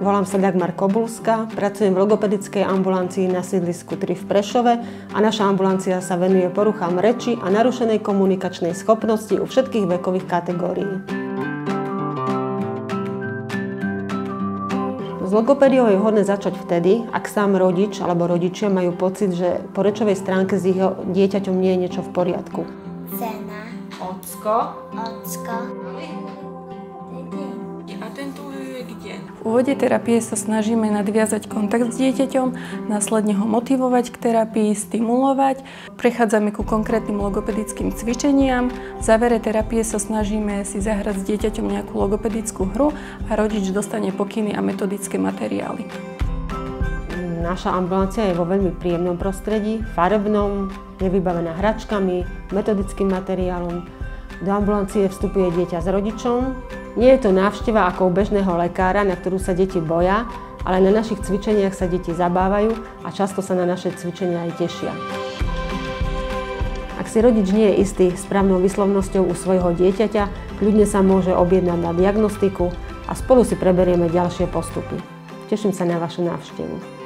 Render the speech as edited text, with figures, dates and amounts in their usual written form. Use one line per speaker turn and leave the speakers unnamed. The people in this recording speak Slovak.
volám sa Dagmar Kobulská, pracujem v logopedickej ambulancii na sídlisku 3 v Prešove a naša ambulancia sa venuje poruchám reči a narušenej komunikačnej schopnosti u všetkých vekových kategórií. S logopédiou je vhodné začať vtedy, ak sám rodič alebo rodičia majú pocit, že po rečovej stránke s ich dieťaťom nie je niečo v poriadku.
Cena.
Ocko. A tento je kde?
V úvode terapie sa snažíme nadviazať kontakt s dieťaťom, následne ho motivovať k terapii, stimulovať. Prechádzame ku konkrétnym logopedickým cvičeniam. V závere terapie sa snažíme si zahrať s dieťaťom nejakú logopedickú hru a rodič dostane pokyny a metodické materiály.
Naša ambulancia je vo veľmi príjemnom prostredí, farebnom, je vybavená hračkami, metodickým materiálom. Do ambulancie vstupuje dieťa s rodičom. Nie je to návšteva ako u bežného lekára, na ktorú sa deti boja, ale na našich cvičeniach sa deti zabávajú a často sa na naše cvičenia aj tešia. Ak si rodič nie je istý správnou výslovnosťou u svojho dieťaťa, kľudne sa môže objednať na diagnostiku a spolu si preberieme ďalšie postupy. Teším sa na vašu návštevu.